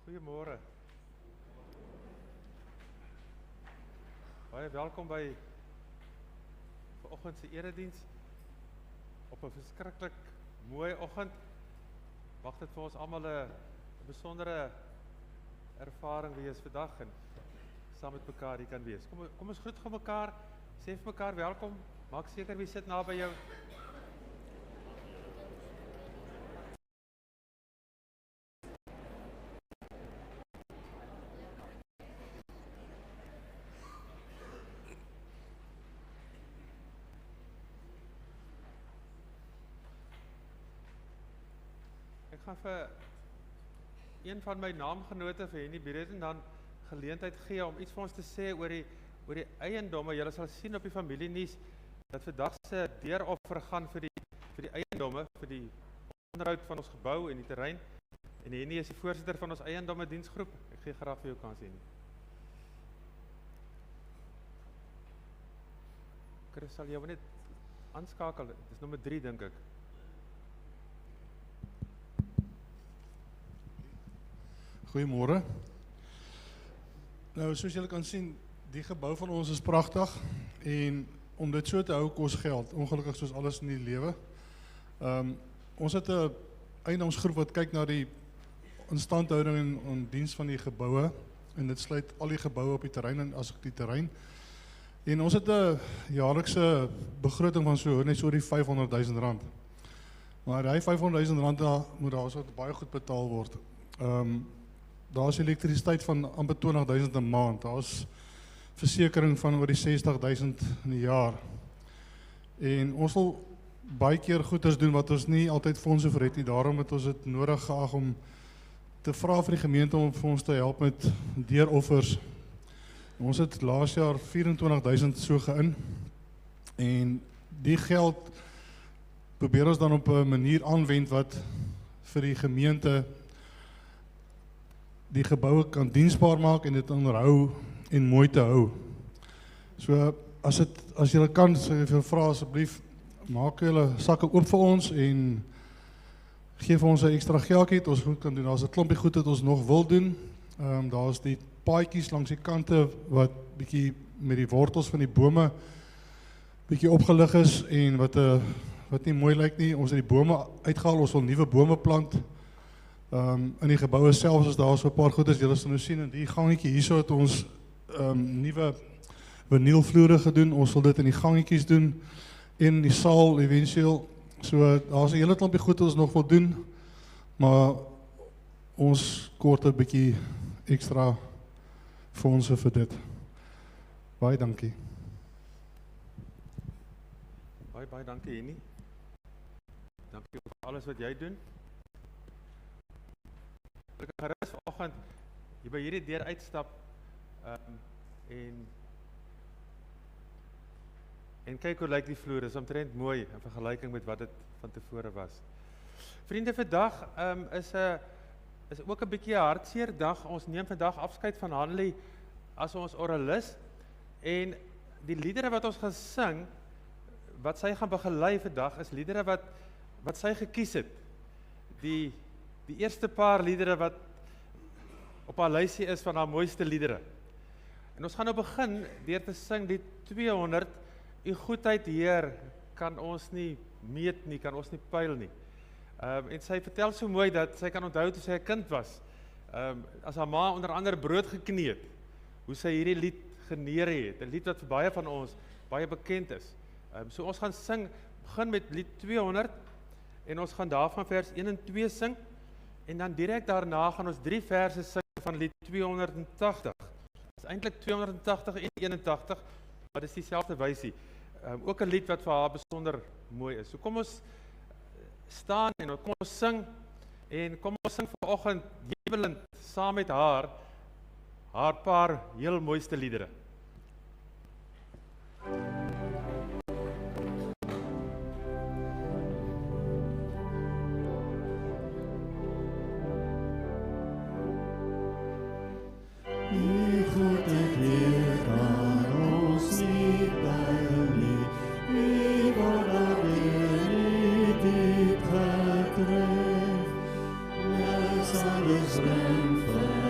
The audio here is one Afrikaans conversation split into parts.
Goeiemôre. Baie welkom by vanoggend se erediens op 'n verskriklik mooi oggend. Mag dit vir ons almal 'n besondere ervaring wees vandag en saam met mekaar hier kan wees. Kom ons groet gou mekaar, sê vir mekaar welkom. Maak seker wie sit naby jou. Ek gaan vir een van my naamgenote vir Henny Breeden dan geleentheid gee om iets vir ons te sê oor die eiendomme. Julle sal sien op die familienuus dat vandag se deuroffer gaan vir die eiendomme, vir die onderhoud van ons gebou en die terrein. En Henny is die voorsitter van ons eiendomme diensgroep. Ek gee graag vir jou kans, Henny. Chris sal jou net aanskakel. Dit is nommer 3 dink ek. Goeiemôre. Nou, soos julle kan sien, die gebou van ons is pragtig en om dit so te hou kos geld, ongelukkig soos alles in die lewe. Ons het 'n eiendomsgroep wat kyk na die instandhouding en diens van die geboue en dit sluit al die geboue op die terrein en as ook die terrein. En ons het 'n jaarlikse begroting van net so die R500,000. Maar die R500,000 moet daar so baie goed betaal word. Daar is elektrisiteit van amper 20,000 'n maand. Daar is versekering van oor die 60,000 in die jaar. En ons wil baie keer goeders doen wat ons nie altyd fondse vir het nie. Daarom het ons dit nodig geag om te vra vir die gemeente om vir ons te help met deeroffers. Ons het laas jaar 24,000 so geïn. En die geld probeer ons dan op 'n manier aanwend wat vir die gemeente die geboue kan diensbaar maak en dit onderhou en mooi te hou. So as julle kan, sê ek vir vra asseblief, maak julle sakke oop vir ons en gee vir ons 'n ekstra geldjie wat ons goed kan doen. Daar's 'n klompie goed wat ons nog wil doen. Daar's die paadjies langs die kante wat bietjie met die wortels van die bome bietjie opgelig is en wat nie mooi lyk nie. Ons het die bome uitgehaal, ons wil nuwe bome plant. In die geboue self is daar so 'n paar goedes, julle sal nou sien in die gangetjie hierso het ons nuwe vinylvloere gedoen. Ons wil dit in die gangetjies doen en die saal eventueel. So daar's 'n hele klompie goed wat ons nog wil doen, maar ons kort 'n bietjie ekstra fondse vir dit. Baie dankie. Baie dankie Henny. Dankie vir alles wat jy doen. Ek gaan gerus vanoggend hier by hierdie deur uitstap en kyk hoe lyk die vloer. Dit is omtrent mooi in vergelyking met wat dit van tevore was. Vriende, vandag is ook 'n bietjie 'n hartseer dag. Ons neem vandag afskeid van Hanlie as ons oralis en die liedere wat ons gaan sing, wat sy gaan begelei vandag, is liedere wat sy gekies het. Die eerste paar liedere wat op haar lysie is van haar mooiste liedere. En ons gaan nou begin deur te sing die 200, U goedheid Heer, kan ons nie meet nie, kan ons nie pyl nie. En sy vertel so mooi dat sy kan onthou toe sy 'n kind was, as haar ma onder andere brood geknee het, hoe sy hierdie lied geneer het, 'n lied wat vir baie van ons baie bekend is. So ons gaan sing, begin met lied 200, en ons gaan daarvan vers 1 en 2 sing, en dan direk daarna gaan ons 3 verse sing van lied 280. Dit is eintlik 280 en 81, maar dit is dieselfde wysie. Ook 'n lied wat vir haar besonder mooi is. So kom ons staan en kom ons sing, en kom ons sing vanoggend jubelend saam met haar paar heel mooiste liedere. Alles brengt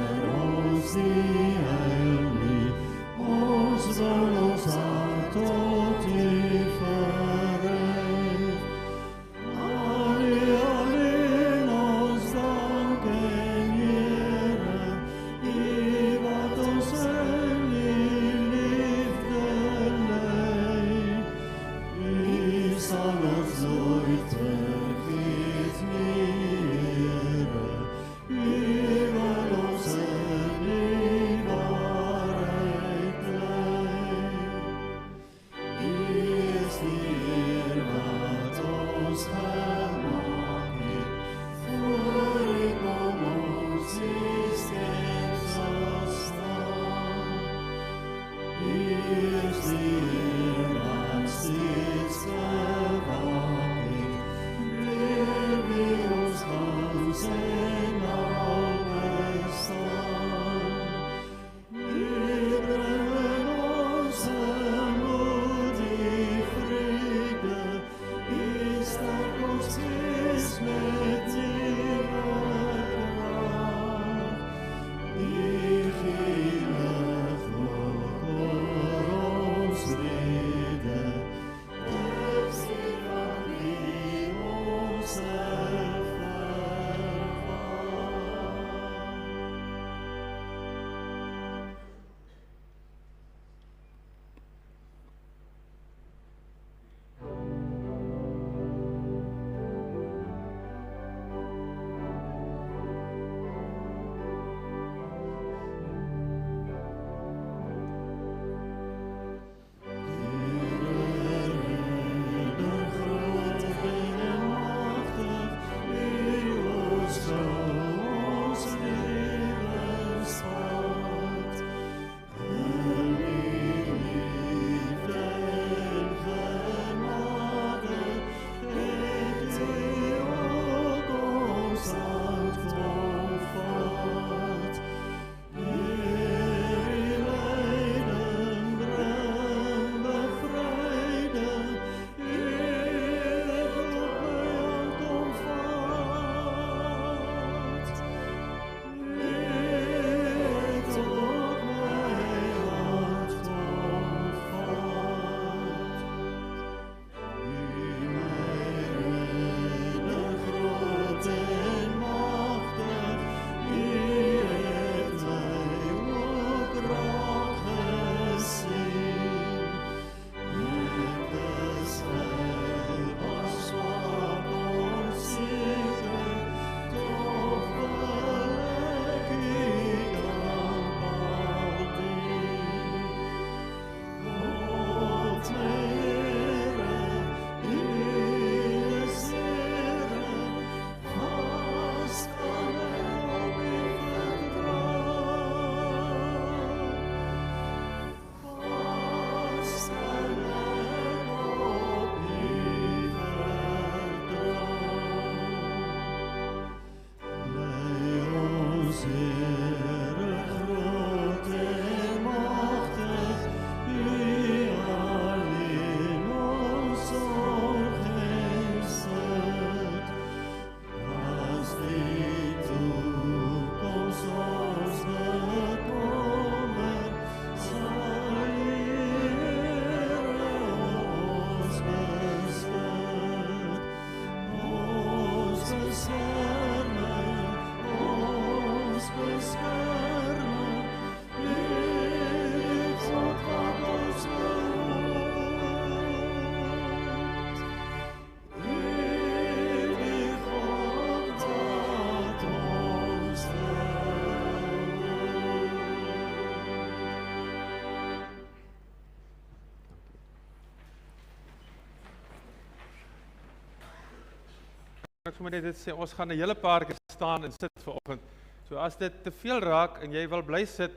Ek sommer net dit sê, ons gaan 'n hele paar keer staan en sit vanoggend. So as dit te veel raak en jy wil bly sit,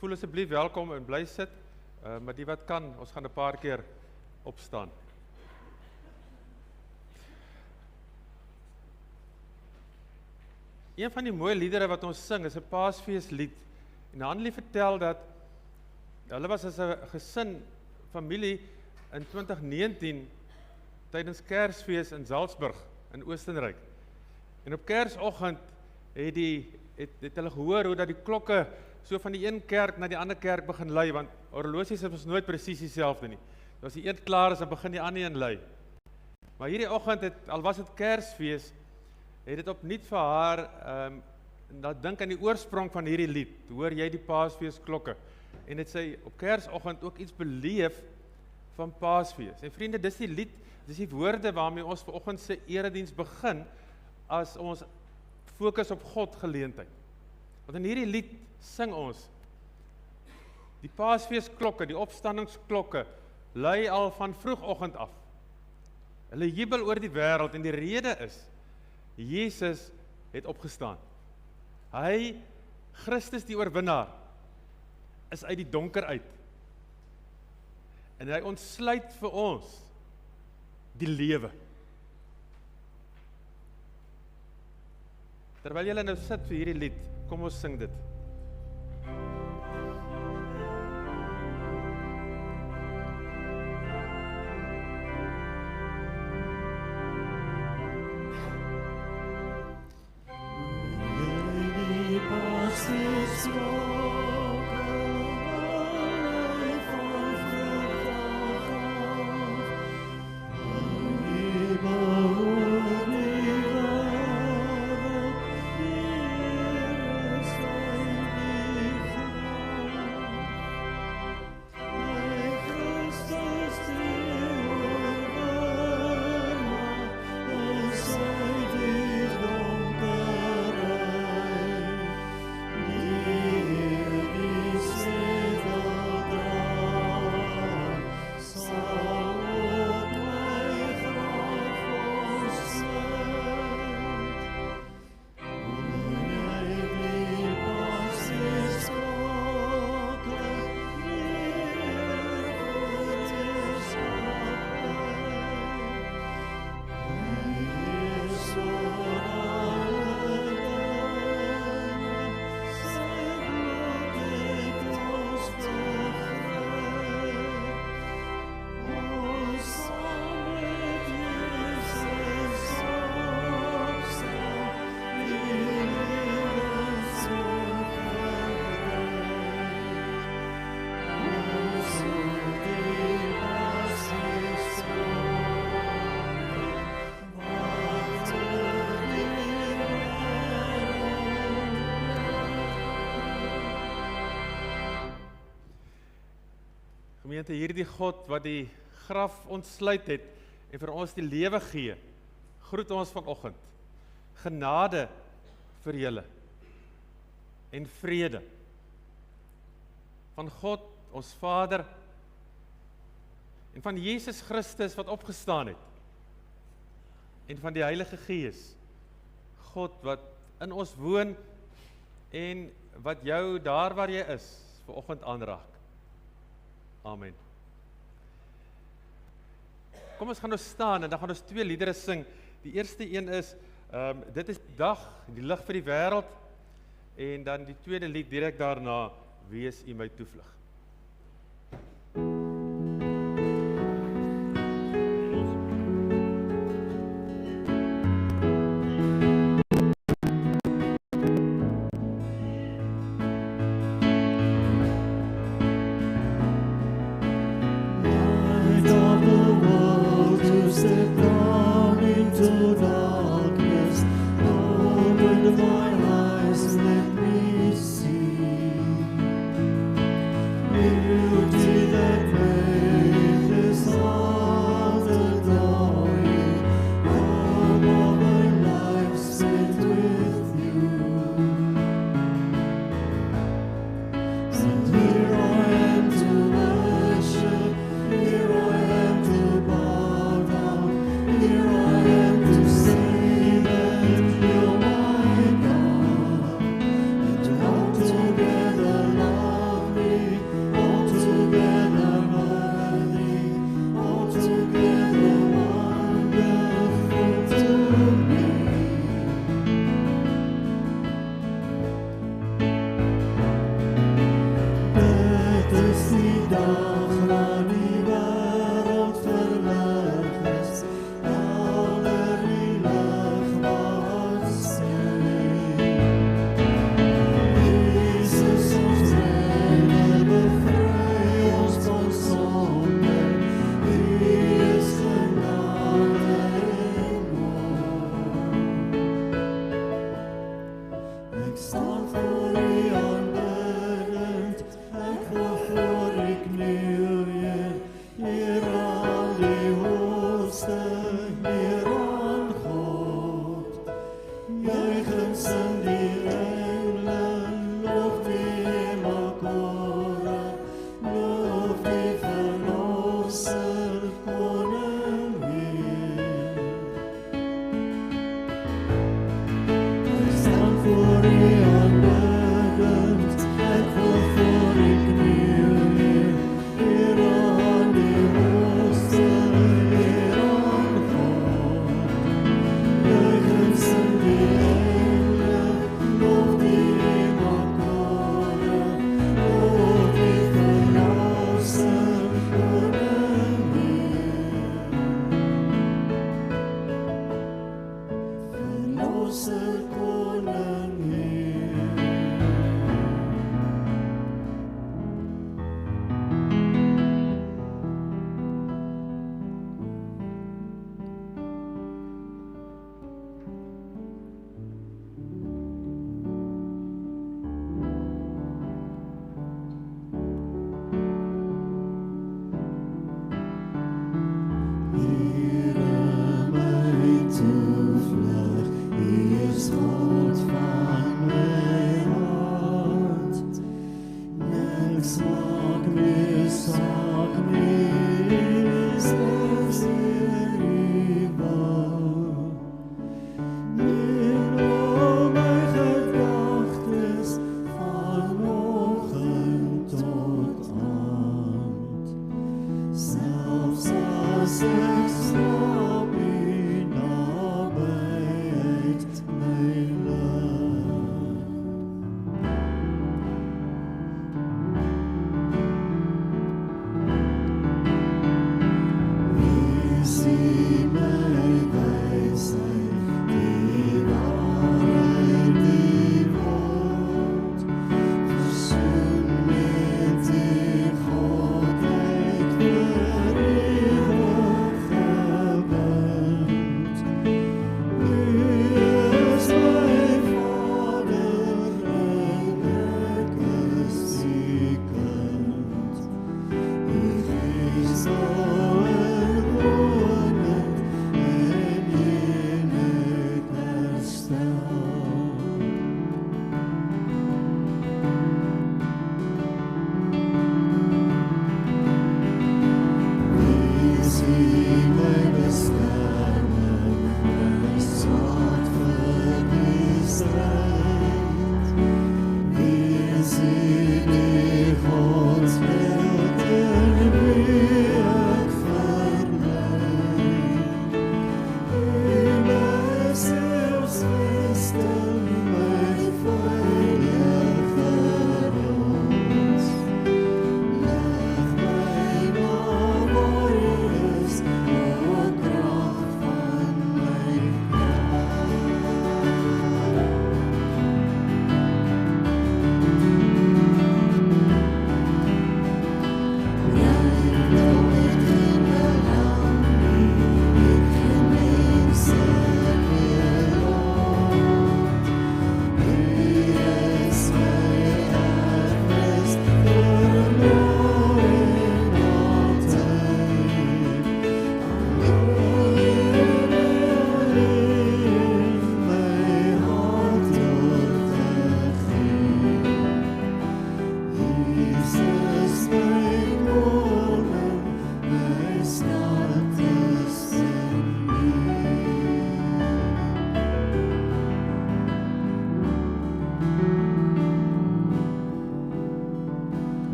voel asseblief welkom en bly sit. Maar die wat kan, ons gaan 'n paar keer opstaan. Een van die mooie liedere wat ons sing is 'n Paasfeeslied. En Hanlie vertel dat hulle was as 'n gesin, familie in 2019 tydens Kersfees in Salzburg in Oostenryk. En op Kersoggend het hulle gehoor hoe dat die klokke so van die een kerk na die ander kerk begin lui, want horlosies is nooit presies dieselfde nie. As die een klaar is, dan begin die ander een lui. Maar hierdie oggend, al was dit Kersfees, het dit opnuut vir haar, dat dink aan die oorsprong van hierdie lied, hoor jy die Paasfees klokke, en het sy op Kersoggend ook iets beleef van Paasfees. En vriende, dis die lied, dis die woorde waarmee ons vanoggend se erediens begin, as ons fokus op God geleentheid. Want in hierdie lied sing ons, die Paasfeesklokke, die opstandingsklokke, lui al van vroegoggend af. Hulle jubel oor die wêreld en die rede is, Jesus het opgestaan. Hy, Christus die oorwinnaar, is uit die donker uit. En hy ontsluit vir ons die lewe. Terwyl julle nou sit vir hierdie lied, kom ons sing dit. Gemeente, hierdie God wat die graf ontsluit het en vir ons die lewe gee, groet ons vanoggend. Genade vir julle en vrede van God, ons Vader, en van Jesus Christus wat opgestaan het, en van die Heilige Gees, God wat in ons woon en wat jou daar waar jy is, vanoggend aanraak. Amen. Kom ons gaan nou staan en dan gaan ons 2 liedere sing. Die eerste een is, dit is die dag, die lig vir die wêreld, en dan die tweede lied direk daarna, wees U my toevlug. To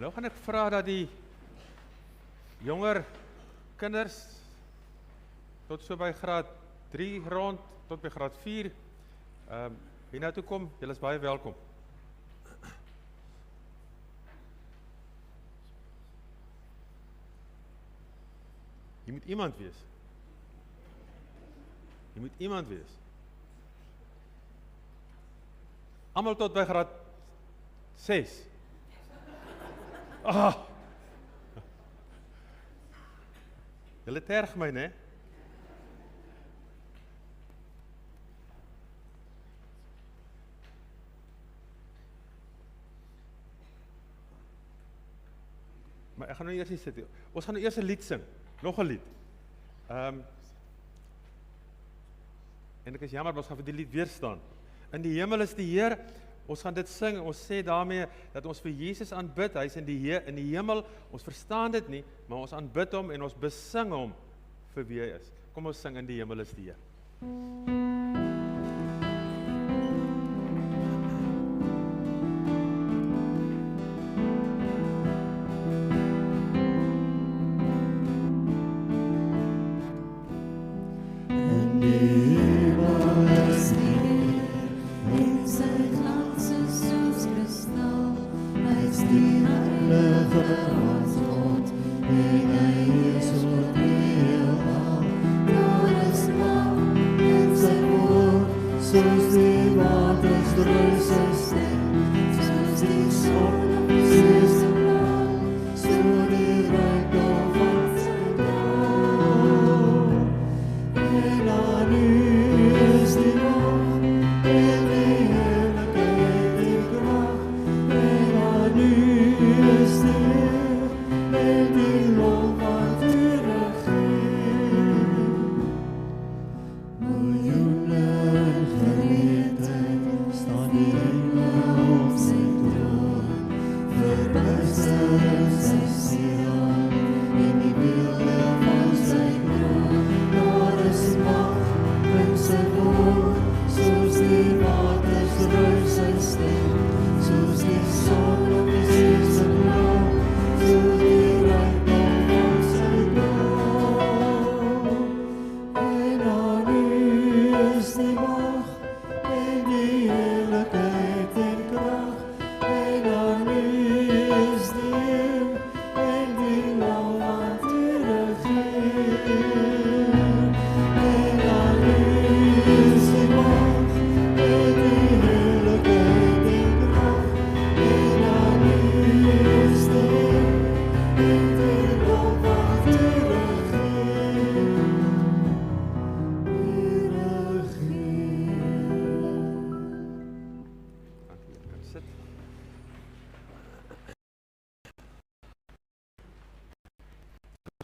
Nou gaan ek vra dat die jonger kinders tot so by graad 3 rond, tot by graad 4, hier nou toe kom, julle is baie welkom. Jy moet iemand wees. Jy moet iemand wees. Almal tot by graad 6. Ah! Julle terg my, né? Maar ek gaan nou eers hier sit. Ons gaan nou eers 'n lied sing. Nog 'n lied. En ek is jammer, maar ons gaan vir die lied weer staan. In die hemel is die Heer. Ons gaan dit sing. Ons sê daarmee dat ons vir Jesus aanbid. Hy is in die hemel. Ons verstaan dit nie, maar ons aanbid hom en ons besing hom vir wie hy is. Kom ons sing in die hemel is die Heer.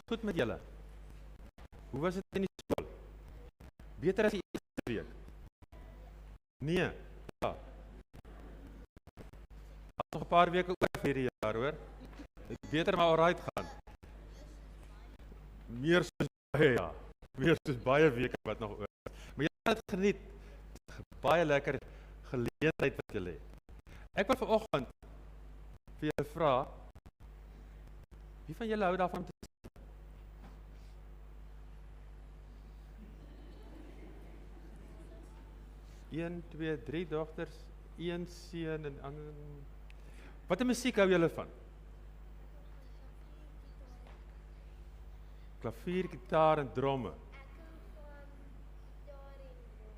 Goed met julle. Hoe was dit in die skool? Beter as die eerste week? Nee, ja. Nog 'n paar weke oor vir hierdie jaar, hoor. Dit beter maar alright gaan. Meer soos baie, ja. Meer soos baie weke wat nog oor is. Maar jy het dit geniet. Baie lekker geleentheid wat julle het. Ek wil vanoggend vir julle vra, wie van julle hou daarvan te 1, 2, 3 dogters, 1 seun en ander. Wat 'n musiek hou julle van? Klavier, gitaar en dromme.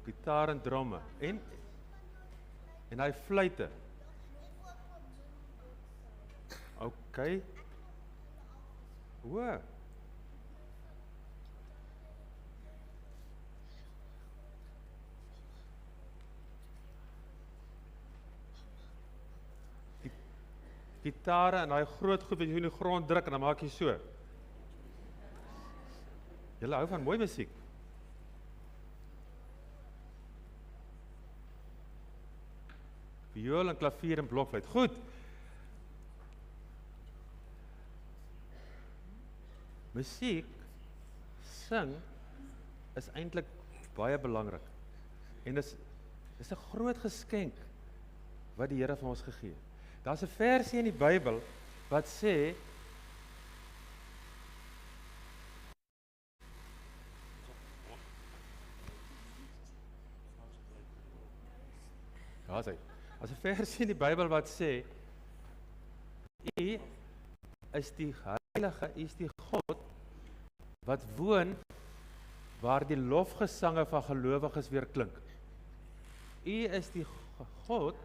Gitaar en dromme. En hy fluite. OK. O. Gitare en daai groot goed wat jy in die grond druk en dan maak jy so. Julle hou van mooi musiek. Viool en klavier en blokfluit. Goed. Musiek, sing is eintlik baie belangrik. En dis 'n groot geskenk wat die Here vir ons gegee het. Daar's 'n versie in die Bybel wat sê Daar's 'n versie in die Bybel wat sê U is die Heilige, U is die God wat woon waar die lofgesange van gelowiges weer klink. U is die God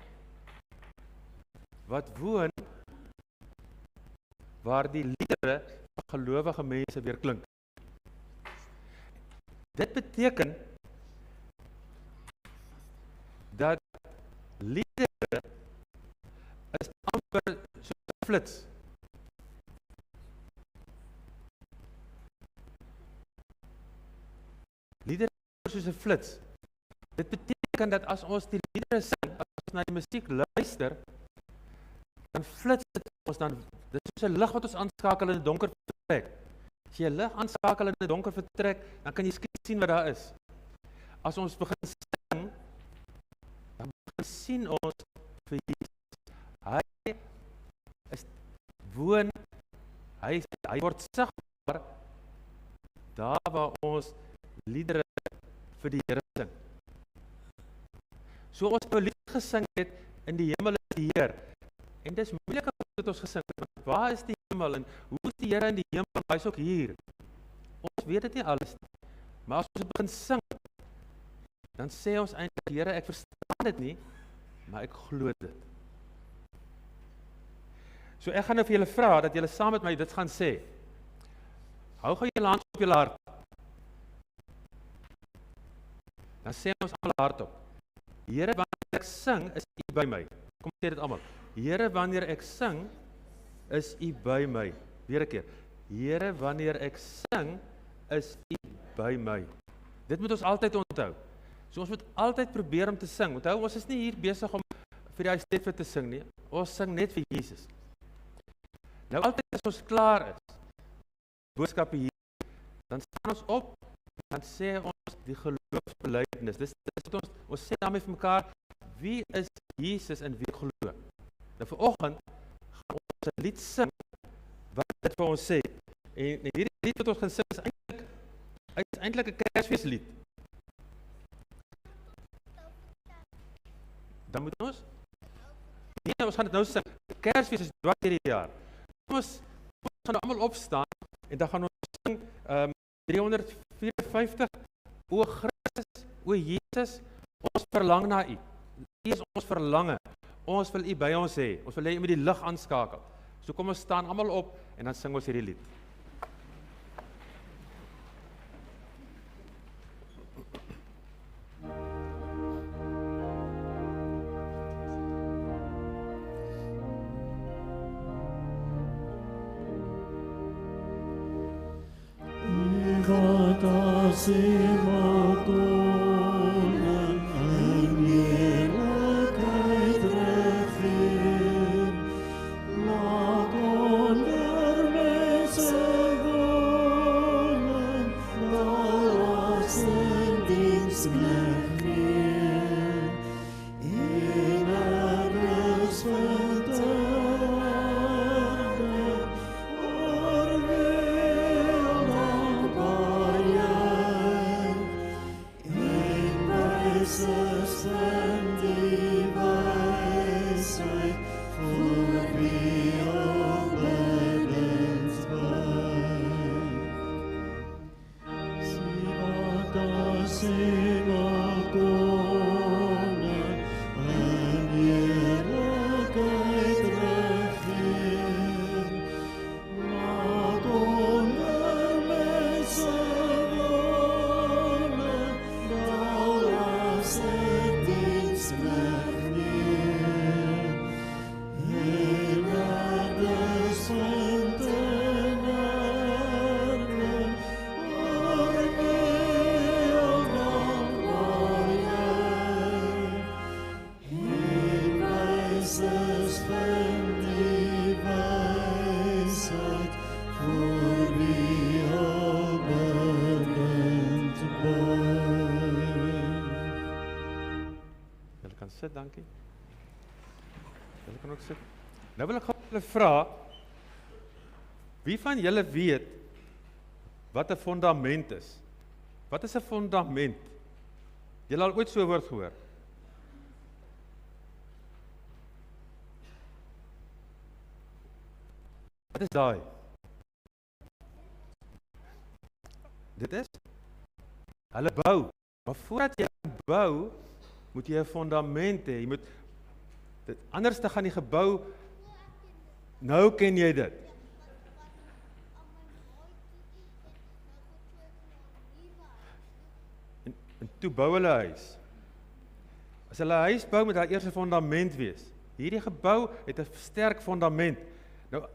wat woon waar die liedere van gelowige mense weer klink. Dit beteken dat liedere is amper soos 'n flits. Liedere is soos 'n flits. Dit beteken dat as ons die liedere sing, as ons na die musiek luister, dan flits dit ons, dit is soos 'n lig wat ons aanskakel in 'n donker vertrek. As jy 'n lig aanskakel in 'n donker vertrek, dan kan jy skielik sien wat daar is. As ons begin sing, dan begin sien ons vir Jesus. Hy is woon, hy word sigbaar daar waar ons liedere vir die Here sing. So ons nou lied gesing het, in die hemel is die Heer. En dis moeilik wat ons gesing het, want waar is die hemel en hoe is die Here in die hemel? Hy is ook hier. Ons weet dit nie alles nie. Maar as ons begin sing, dan sê ons eintlik, Here, ek verstaan dit nie, maar ek glo dit. So ek gaan nou vir julle vra, dat julle saam met my dit gaan sê. Hou gou julle hand op julle hart. Dan sê ons almal hardop. Here, wanneer ek sing, is U by my. Kom sê dit almal. Here, wanneer ek sing, is U by my. Weer 'n keer. Here, wanneer ek sing, is U by my. Dit moet ons altyd onthou. So ons moet altyd probeer om te sing. Onthou, ons is nie hier besig om vir die Stefan te sing nie. Ons sing net vir Jesus. Nou altyd as ons klaar is, boodskappe hier, dan staan ons op, dan sê ons die geloofsbelijdenis. Dis wat ons sê daarmee vir mekaar, wie is Jesus en wie glo? Nou vanoggend gaan ons 'n lied sing wat dit vir ons sê. En hierdie lied wat ons gaan sing is eintlik 'n Kersfeeslied. Dan moet ons gaan dit nou sing. Kersfees is dwars hierdie jaar. Ons gaan nou almal opstaan en dan gaan ons sing 354 O Christus, o Jesus, ons verlang na U. U is ons verlange. Ons wil U by ons hê. Ons wil hê U met die lig aanskakel. So kom ons staan almal op en dan sing ons hierdie lied. Sit, dankie. Julle kan ook sit. Nou wil ek gou julle vra, wie van julle weet wat 'n fondament is? Wat is 'n fondament? Julle al ooit so 'n woord gehoor? Wat is daai? Dit is? Hulle bou. Maar voordat jy bou, moet jy 'n fondament hê. Anders dan gaan die gebou, nou ken jy dit. En toe bou hulle 'n huis. As hulle 'n huis bou, moet daar eers 'n fondament wees. Hierdie gebou het 'n sterk fondament. Nou,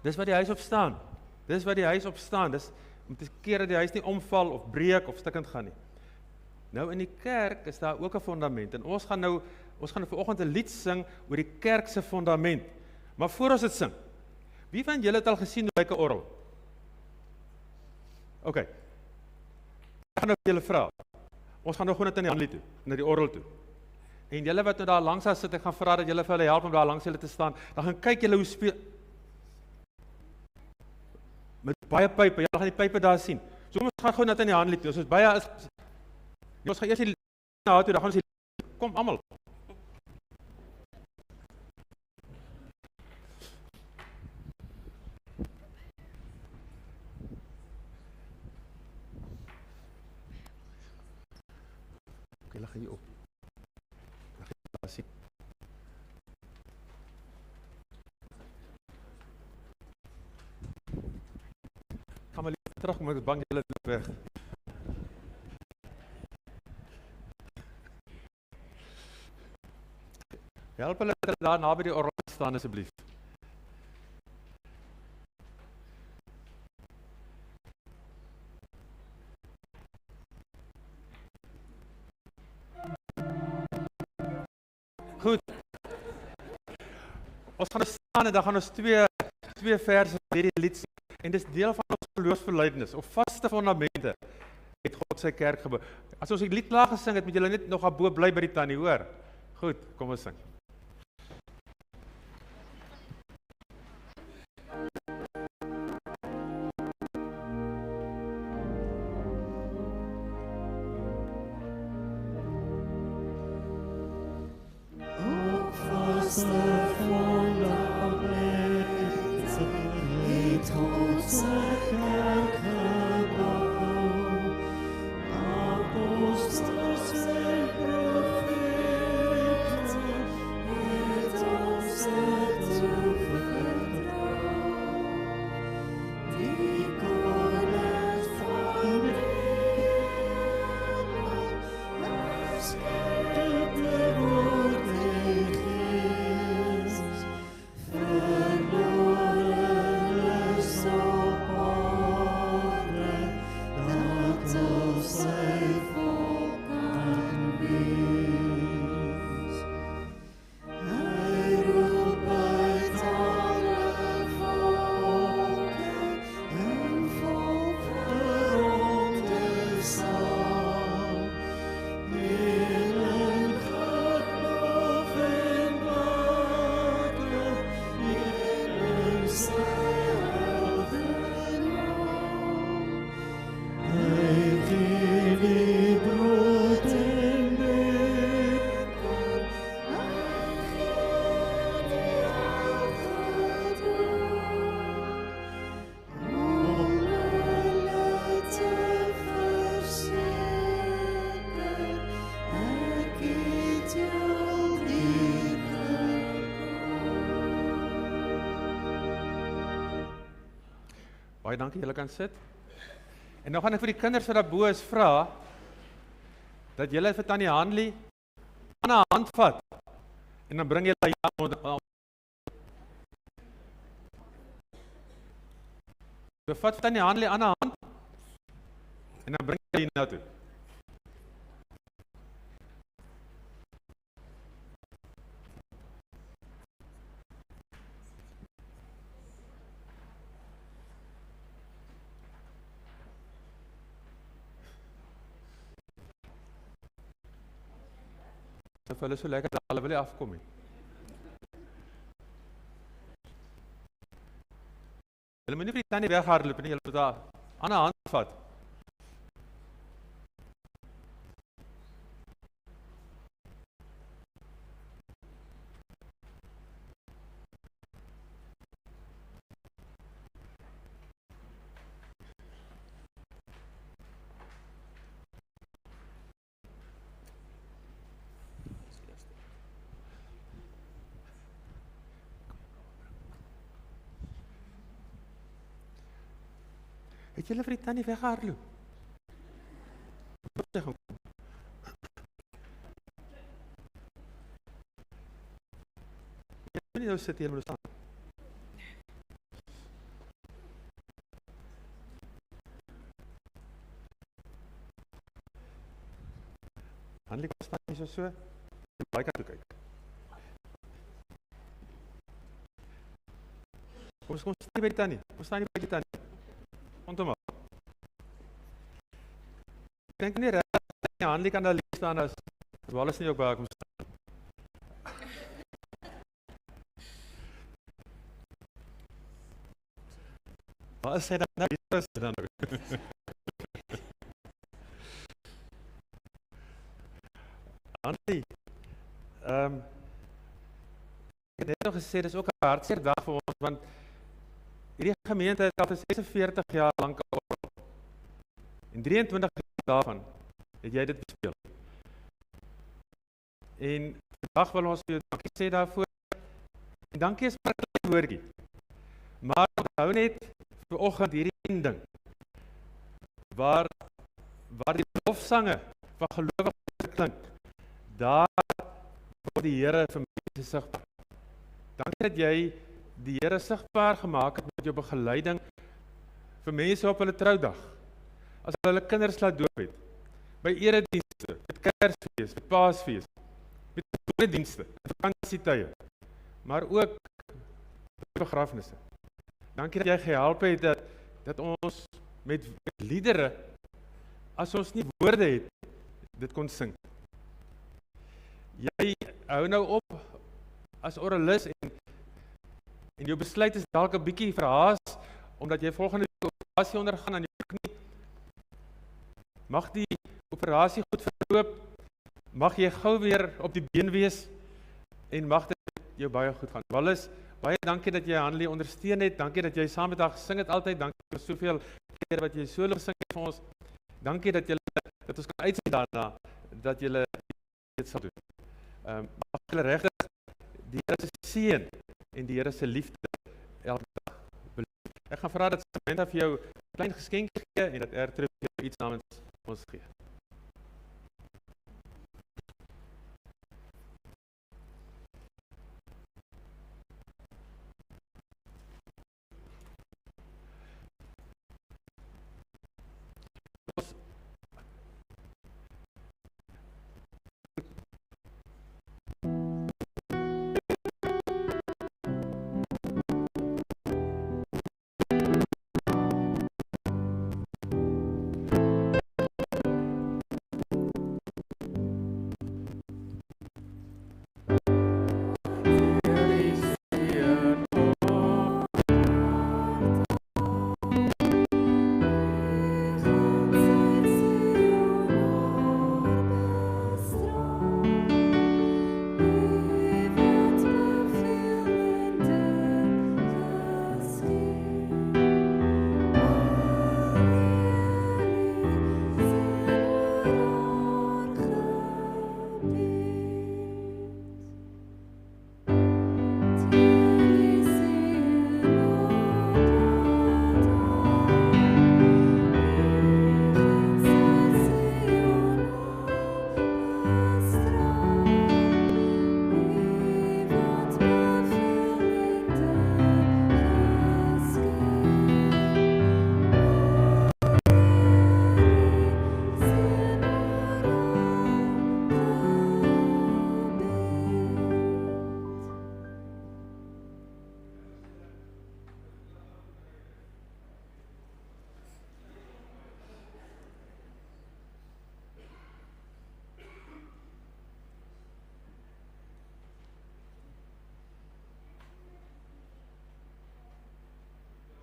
dis wat die huis op staan. Dis wat die huis op staan. Dis om te keer dat die huis nie omval of breek of stukkend gaan nie. Nou in die kerk is daar ook 'n fondament. En ons gaan vanoggend 'n lied sing oor die kerk se fondament. Maar voor ons dit sing, wie van julle het al gesien hoe lyk 'n orgel? OK. Ek gaan nou vir julle vra. Ons gaan nou gewoon net in die handlie toe, na die orgel toe. En julle wat nou daar langs daar sit, ek gaan vra dat julle vir hulle help om daar langs julle te staan. Dan gaan kyk julle hoe speel met baie pype. Julle gaan die pype daar sien. So ons gaan gewoon net in die handlie toe. Ons baie is ons gaan eers die na toe, dan gaan ons kom almal. Okay, lag hier op. Lag hier daar sien. Gaan maar terug, maar ek is bang julle loop weg. Help hulle dat hulle daar naby die orgel staan asseblief. Goed. Ons gaan staan en dan gaan ons twee verse van hierdie lied sing. En dis deel van ons geloofsbelijdenis of vaste fondamente het God sy kerk gebou. As ons die lied klaar gesing het, moet julle net nog daarbo bly by die tannie, hoor. Goed, kom ons sing. Baie dankie, julle kan sit. En nou gaan ek vir die kinders wat daarbo is vra dat julle vir tannie Hanlie aan 'n hand vat en dan bring julle hier. So vat tannie Hanlie aan 'n hand en dan bring julle hier na toe. Vir hulle so lekker dat hulle wil nie afkom nie. Hulle moet nie vir die tannie weghardloop nie, hulle moet daar aan 'n hand vat. Het julle vir die tannie weggehardloop? Wat sê gaan? Jy moet nie nou sit hier, moet staan. Hanlie, kom staan nie so, jy baie kant toe kyk. Kom staan nie by die tannie, kom staan nie by die tannie. Rondom maar. Ek dink nie reg, Hanlie kan daar lief staan as Wallace nie ook by haar kom staan. Wat is sy dan nou? Wie is sy dan nou? Hanlie, ek het net nog gesê, dit is ook 'n hartseer dag vir ons, want hierdie gemeente het al vir 46 jaar lank georgel. En 23 jaar daarvan het jy dit bespeel. En vandag wil ons vir jou dankie sê daarvoor. En dankie is maar 'n klein woordjie. Maar onthou net vanoggend hierdie een ding, waar die lofsange van gelowiges klink, daar word die Here vir mense sigbaar. Dankie dat jy die Here sigbaar gemaak het met jou begeleiding vir mense op hulle troudag, as hulle kinders laat doop het, by eredienste, met Kersfees, met Paasfees, met dienste, met vakansietye, maar ook met begrafnisse. Dankie dat jy gehelp het dat ons met liedere, as ons nie woorde het, dit kon sing. Jy hou nou op as oralis en jou besluit is dalk 'n bietjie verhaas, omdat jy volgende operasie ondergaan aan jou knie. Mag die operasie goed verloop, mag jy gou weer op die been wees, en mag dit jou baie goed gaan. Wallace, baie dankie dat jy Hanlie ondersteun het, dankie dat jy saam met haar gesing het altyd, dankie vir soveel kere wat jy solo gesing het vir ons, dankie dat ons kan uitsien daarna, dat julle dit sal doen. Mag julle regtig die Here se seën en die Here se liefde elke dag beleef. Ek gaan vra dat Samantha vir jou 'n klein geskenk gee en dat Ertrud jou iets namens ons gee.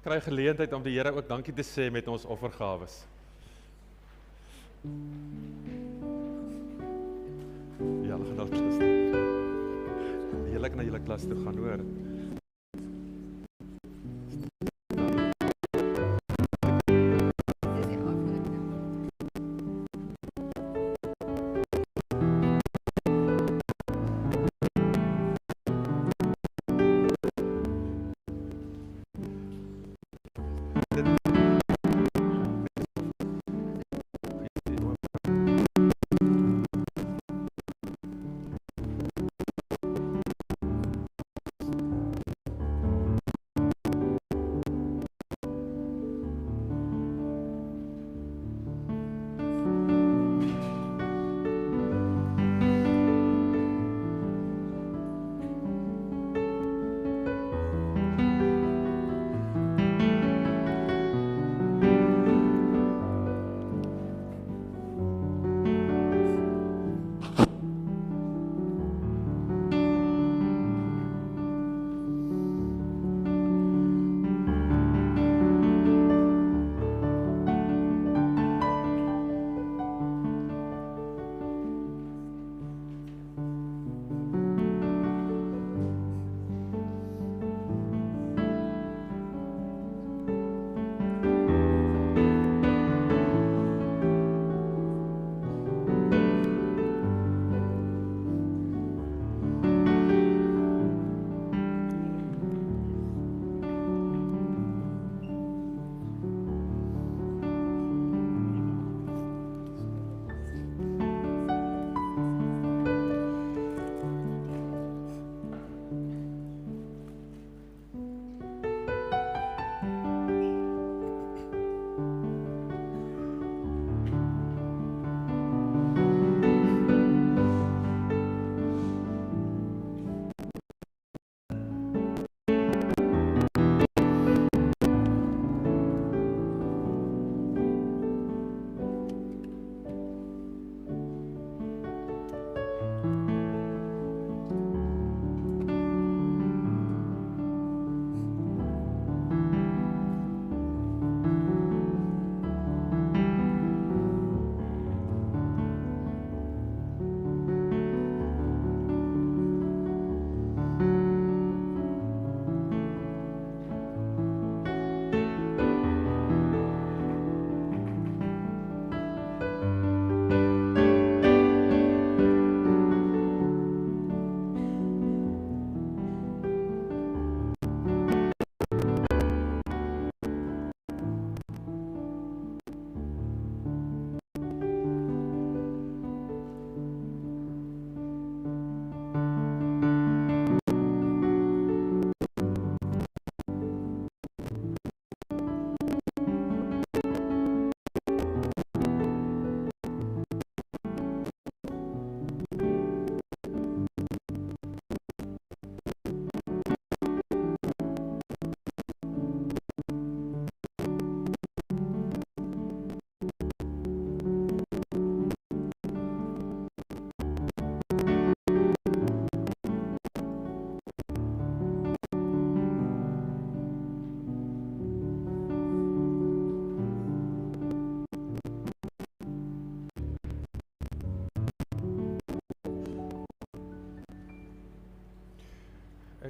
Kry geleentheid om die Here ook dankie te sê met ons offergawes. Ja, hulle gaan na klas toe. Heerlik na julle klas toe gaan, hoor.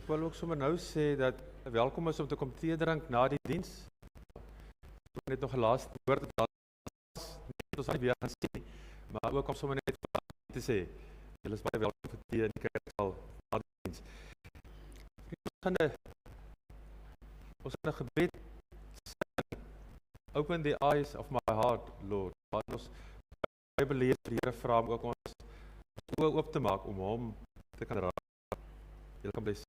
wil ook sommer nou sê dat welkom is om te kom tee drink na die diens. Ek net nog 'n laaste woord wat net ons nie weer gaan sien nie, maar ook om sommer net te sê, julle is baie welkom vir tee in die kerksaal na die diens. Ons gaan 'n gebed sing. Open the eyes of my heart, Lord. Waar ons Bybel lees, die Here vra om ook ons oë oop te maak om hom te kan raak. Julle kan bly sit.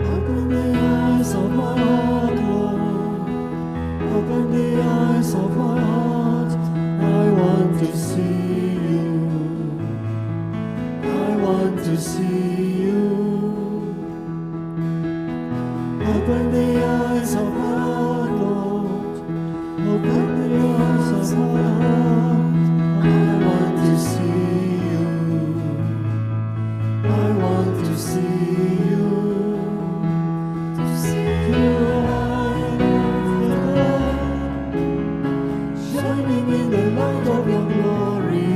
Open the eyes of my heart, Lord. Open the eyes of my heart. I want to see you. I want to see you. Open the eyes of my heart, Lord. Open the eyes of my heart. I want to see you. I want to see you. To see your light of the Lord, shining in the light of your glory.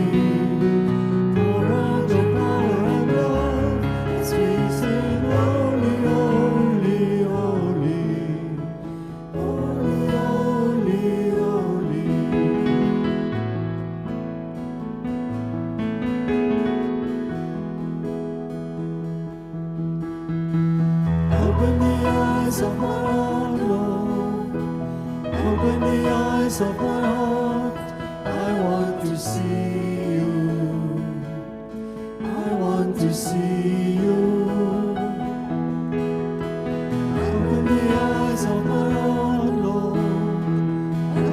Pour out your power and love as we sing, holy, holy, holy, holy, holy, holy. Open the eyes of my heart, Lord. Open the eyes of my heart. I want to see you. I want to see you. Open the eyes of my heart, Lord.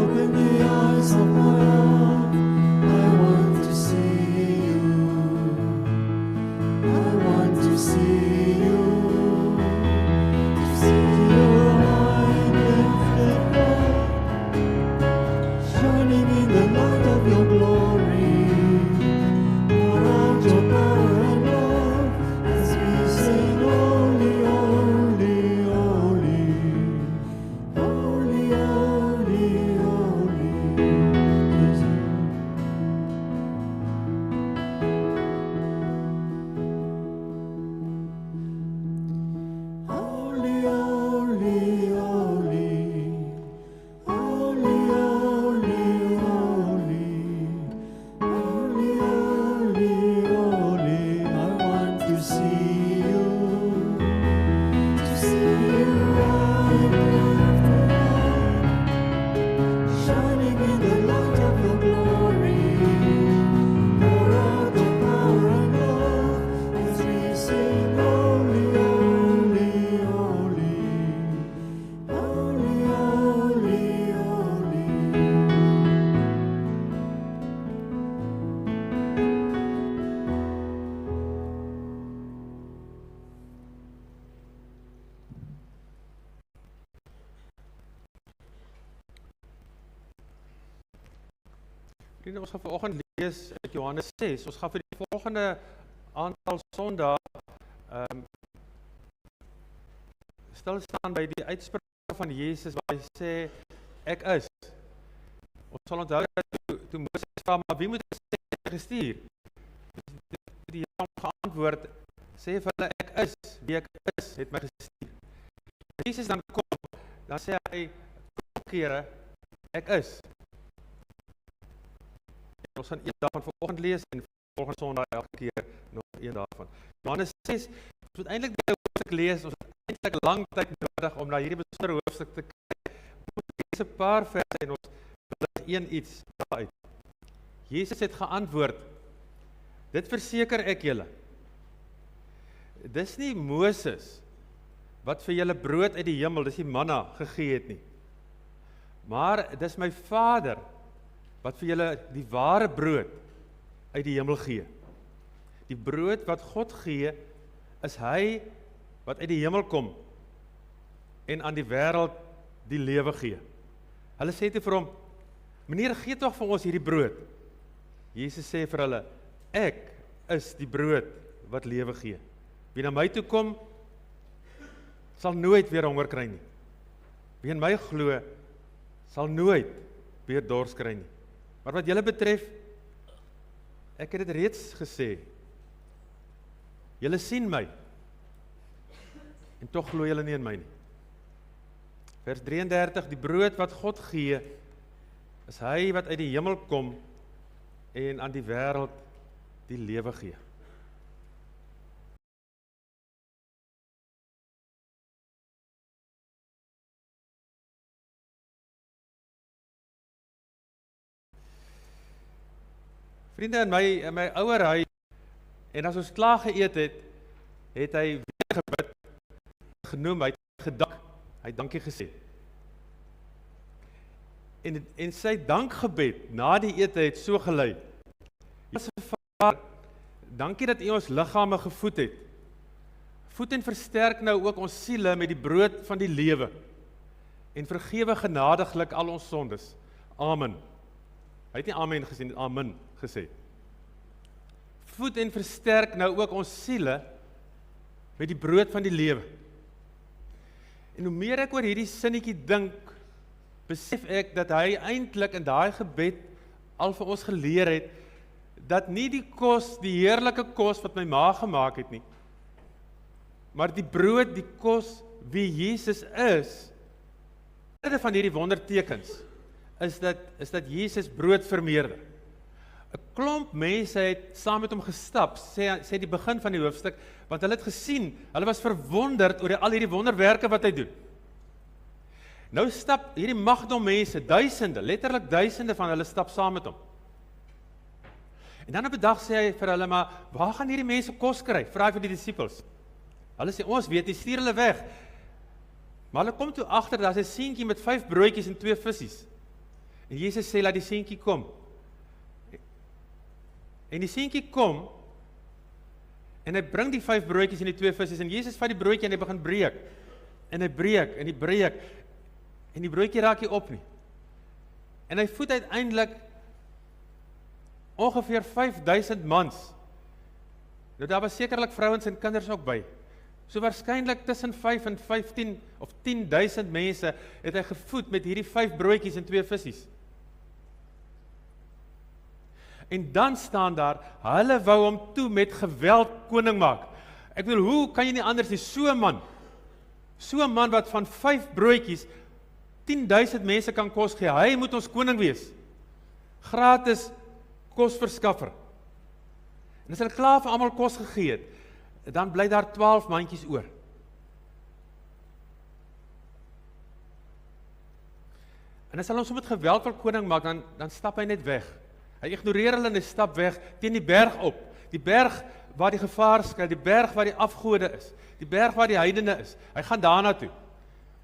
Open the eyes of my heart. I want to see you. I want to see you. To see your light lifted up, shining in the light of your glory. Pour out your power and love as we sing, holy, holy, holy, holy, holy, holy. Holy, holy, holy, holy, holy, holy, holy, holy, holy. I want to see you. To see you right shining in the light of your glory. Pour out your power and love as we sing, holy, holy, holy, holy, holy, holy. Vriende, ons gaan vanoggend lees uit Johannes 6. Ons gaan vir die volgende aantal Sondae stil staan by die uitspraak van Jesus waar hy sê ek is. Ons sal onthou dat toe Moses vra, maar wie moet ek sê ek gestuur? Die Here hom geantwoord, sê vir hulle ek is, wie ek is, het my gestuur. Jesus dan kom, dan sê hy kere ek is. Ons gaan een daarvan vanoggend lees en volgende Sondag elke keer nog een daarvan. Johannes 6, ons moet eintlik die hoofstuk lees, ons het eintlik lang tyd nodig om na hierdie besondere hoofstuk te kyk. Ons lees 'n paar verse en ons lig een iets daaruit. Jesus het geantwoord, dit verseker ek julle. Dis nie Moses wat vir julle brood uit die hemel, dis die manna gegee het nie. Maar dis my Vader wat vir julle die ware brood uit die hemel gee. Die brood wat God gee, is hy wat uit die hemel kom en aan die wêreld die lewe gee. Hulle sê toe vir hom, meneer, gee tog vir ons hierdie brood. Jesus sê vir hulle, ek is die brood wat lewe gee. Wie na my toe kom, sal nooit weer honger kry nie. Wie in my glo, sal nooit weer dors kry nie. Maar wat julle betref, ek het dit reeds gesê, julle sien my, en tog glo julle nie in my nie. Vers 33, die brood wat God gee, is hy wat uit die hemel kom, en aan die wêreld die lewe gee. Vriende, in my ouer huis, en as ons klaar geëet het, het hy weer gebid, genoem, hy het gedank, hy het dankie gesê. En sy dankgebed, na die ete het so gelei, Hemelse Vader, dankie dat U ons liggame gevoed het. Voed en versterk nou ook ons siele met die brood van die lewe, en vergewe genadiglik al ons sondes. Amen. Hy het nie amen gesê, amen gesê. Voed en versterk nou ook ons siele met die brood van die lewe. En hoe meer ek oor hierdie sinnetjie dink, besef ek dat hy eintlik in daai gebed al vir ons geleer het, dat nie die kos, die heerlike kos wat my ma gemaak het nie, maar die brood, die kos, wie Jesus is, van hierdie wondertekens, is dat Jesus brood vermeerder. 'n Klomp mense het saam met hom gestap, sê die begin van die hoofstuk, want hulle het gesien, hulle was verwonderd oor al hierdie wonderwerke wat hy doen. Nou stap hierdie magdom mense, duisende, letterlik duisende van hulle stap saam met hom. En dan op 'n dag sê hy vir hulle, maar waar gaan hierdie mense kos kry? Vra hy vir die disippels. Hulle sê, ons weet nie, stuur hulle weg. Maar hulle kom toe agter, daar's 'n seentjie met 5 broodjies en 2 visse. En Jesus sê, laat die seentjie kom. En die seentjie kom, en hy bring die 5 broodjies en die 2 visse, en Jesus vat die broodjie en hy begin breek. En hy breek, en hy breek, en die broodjie raak nie op nie. En hy voed uiteindelik ongeveer 5000 mans. Nou daar was sekerlik vrouens en kinders ook by. So waarskynlik tussen 5 en 15 of 10.000 mense het hy gevoed met hierdie 5 broodjies en 2 visse. En dan staan daar, hulle wou hom toe met geweld koning maak. Ek wil, hoe kan jy nie anders nie, so 'n man wat van 5 broodjies 10.000 mense kan kos gee, hy moet ons koning wees. Gratis kosverskaffer. En as hulle klaar vir almal kos gegee het, dan bly daar 12 mandjies oor. En as hulle ons met geweld wil koning maak, dan stap hy net weg. Hy ignoreer hulle en hy stap weg teen die berg op. Die berg waar die gevaar skuil, die berg waar die afgode is, die berg waar die heidene is. Hy gaan daarna toe,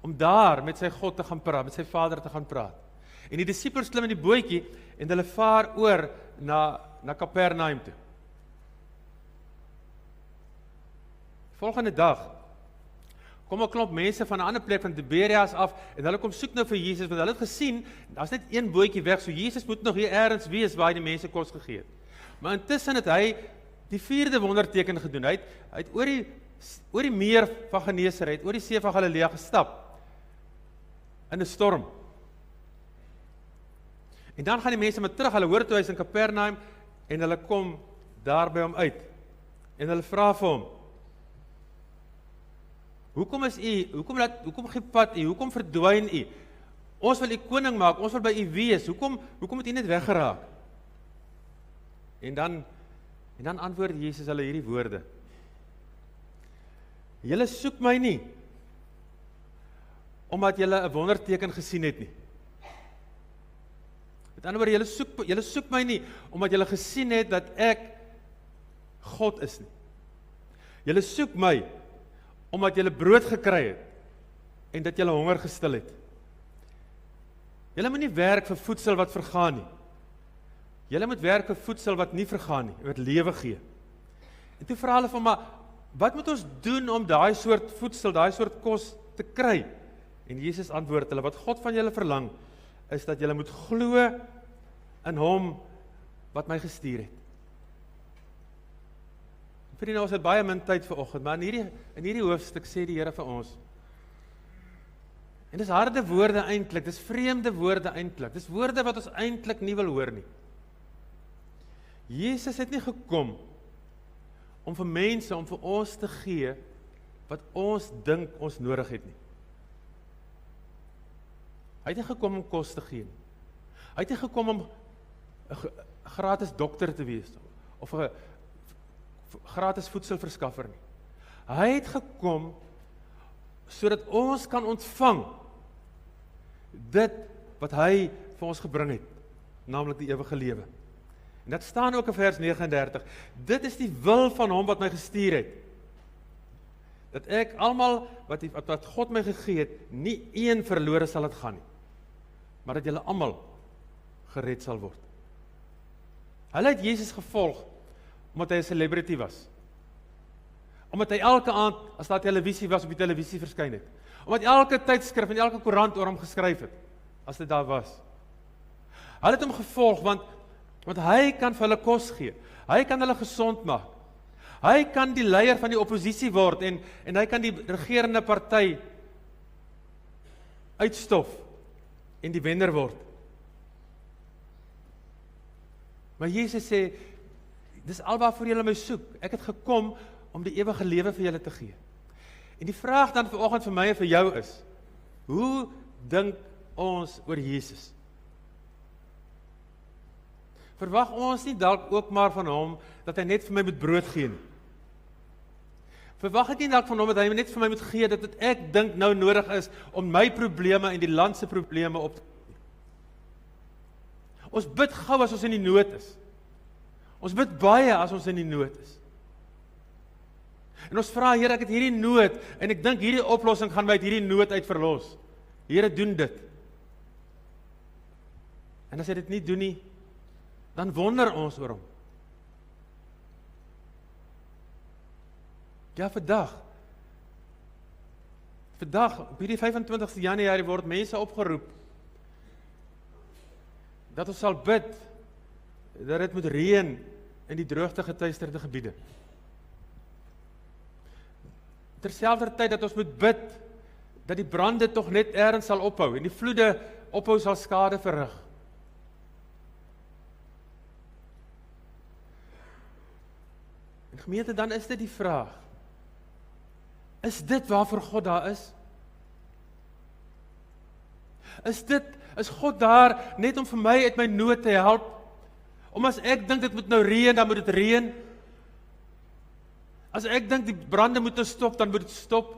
om daar met sy God te gaan praat, met sy Vader te gaan praat. En die disippels klim in die bootjie, en hulle vaar oor na Kapernaum toe. Volgende dag, kom 'n klomp mense van 'n ander plek van Tiberias af, en hulle kom soek nou vir Jesus, want hulle het gesien, daar's net een bootjie weg, so Jesus moet nog hier ergens wees waar hy die mense kos gegee het. Maar intussen het hy die 4de wonderteken gedoen. Hy het oor die meer van Genesaret, oor die see van Galilea gestap, in 'n storm. En dan gaan die mense maar terug, hulle hoor toe hy is in Kapernaum, en hulle kom daar by hom uit, en hulle vra vir hom, hoekom is u, hoekom gee pad u, hoekom verdwyn u? Ons wil u koning maak, ons wil by u wees, hoekom het u net weggeraak? En dan antwoord Jesus hulle hierdie woorde. Julle soek my nie, omdat julle 'n wonderteken gesien het nie. Met ander woorde, julle soek my nie, omdat julle gesien het dat ek God is nie. Julle soek my, omdat julle brood gekry het, en dat julle honger gestil het. Julle moet nie werk vir voedsel wat vergaan nie. Julle moet werk vir voedsel wat nie vergaan nie, wat lewe gee. En toe vra hulle van, maar wat moet ons doen om daai soort voedsel, daai soort kos te kry? En Jesus antwoord hulle, wat God van julle verlang, is dat julle moet glo in hom wat my gestuur het. Vriende, ons het baie min tyd vanoggend, maar in hierdie hoofstuk sê die Here vir ons, en dis harde woorde eintlik, dis vreemde woorde eintlik, dis woorde wat ons eintlik nie wil hoor nie. Jesus het nie gekom om vir mense, om vir ons te gee, wat ons dink ons nodig het nie. Hy het nie gekom om kos te gee nie. Hy het nie gekom om 'n gratis dokter te wees, of 'n gratis voedselverskaffer nie. Hy het gekom sodat ons kan ontvang dit wat hy vir ons gebring het, naamlik die ewige lewe. En dit staan ook in vers 39. Dit is die wil van hom wat my gestuur het. Dat ek almal wat God my gegee het, nie een verlore sal dit gaan nie, maar dat julle almal gered sal word. Hulle het Jesus gevolg omdat hy 'n celebrity was. Omdat hy elke aand, as daar televisie was, op die televisie verskyn het. Omdat elke tydskrif en elke koerant oor hom geskryf het, as dit daar was. Hulle het hom gevolg, want hy kan vir hulle kos gee. Hy kan hulle gesond maak. Hy kan die leier van die oppositie word, en hy kan die regerende party uitstof, en die wenner word. Maar Jesus sê, dis alwaarvoor julle my soek. Ek het gekom om die ewige lewe vir julle te gee. En die vraag dan vanoggend vir my en vir jou is, hoe dink ons oor Jesus? Verwag ons nie dalk ook maar van hom, dat hy net vir my moet brood gee nie? Verwag ek nie dalk van hom, dat hy net vir my moet gee, dat ek dink nou nodig is, om my probleme en die land se probleme op te neem? Ons bid gou as ons in die nood is. Ons bid baie as ons in die nood is. En ons vra, Here, ek het hierdie nood, en ek dink hierdie oplossing gaan my uit hierdie nood uit verlos. Here, doen dit. En as hy dit nie doen nie, dan wonder ons oor hom. Ja, vandag, op hierdie 25 Januarie word mense opgeroep, dat ons sal bid, dat dit moet reën in die droogte geteisterde gebiede. Terselfdertyd dat ons moet bid, dat die brande tog net ergens sal ophou, en die vloede ophou sal skade verrig. En gemeente, dan is dit die vraag, is dit waarvoor God daar is? Is God daar net om vir my uit my nood te help? Om as ek dink dit moet nou reën, dan moet dit reën. As ek dink die brande moet nou stop, dan moet dit stop.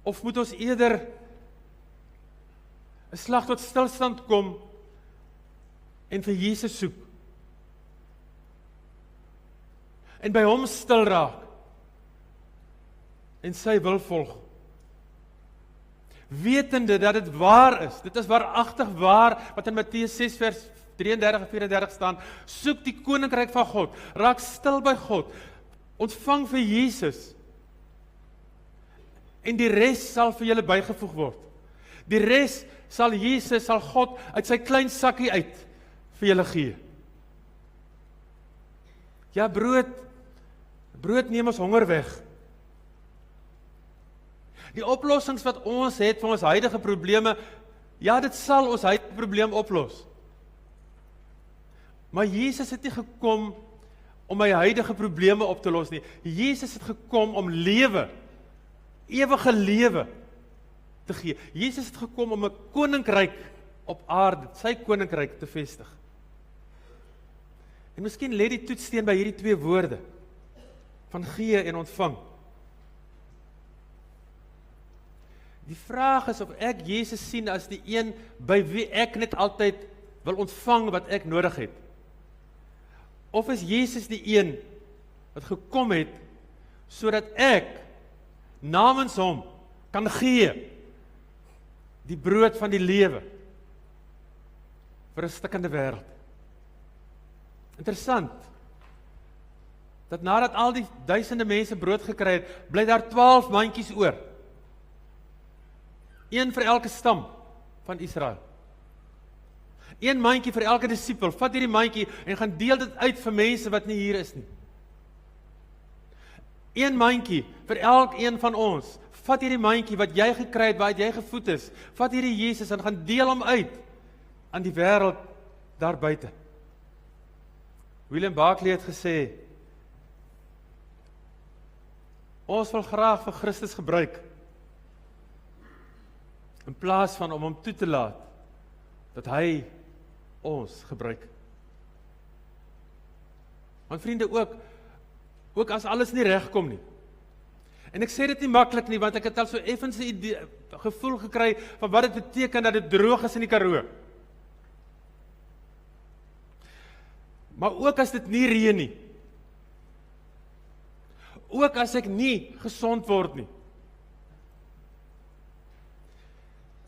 Of moet ons eerder 'n slag tot stilstand kom en vir Jesus soek? En by hom stil raak en sy wil volg. Wetende dat dit waar is, dit is waaragtig waar, wat in Matteus 6 vers 33 en 34 staan, soek die koninkryk van God, raak stil by God, ontvang vir Jesus, en die res sal vir julle bygevoeg word. Die res sal God uit sy klein sakkie uit vir julle gee. Ja, brood neem ons honger weg. Die oplossings wat ons het vir ons huidige probleme, ja, dit sal ons huidige probleem oplos. Maar Jesus het nie gekom om my huidige probleme op te los nie. Jesus het gekom om lewe, ewige lewe te gee. Jesus het gekom om 'n koninkryk op aarde, sy koninkryk te vestig. En miskien lê die toetssteen by hierdie twee woorde, van gee en ontvang. Die vraag is of ek Jesus sien as die een by wie ek net altyd wil ontvang wat ek nodig het. Of is Jesus die een wat gekom het sodat ek namens hom kan gee die brood van die lewe vir 'n stikkende wêreld. Interessant dat nadat al die duisende mense brood gekry het, bly daar 12 mandjies oor. Een vir elke stam van Israel. Een mandjie vir elke disipel. Vat hierdie mandjie en gaan deel dit uit vir mense wat nie hier is nie. Een mandjie vir elkeen van ons. Vat hierdie mandjie wat jy gekry het, waaruit jy gevoed is. Vat hierdie Jesus en gaan deel hom uit aan die wêreld daar buite. William Barclay het gesê, ons wil graag vir Christus gebruik, in plaas van om hom toe te laat, dat hy ons gebruik. Want vriende, ook as alles nie regkom nie. En ek sê dit nie maklik nie, want ek het al so effens 'n idee, gevoel gekry van wat dit beteken dat dit droog is in die Karoo. Maar ook as dit nie reën nie. Ook as ek nie gesond word nie.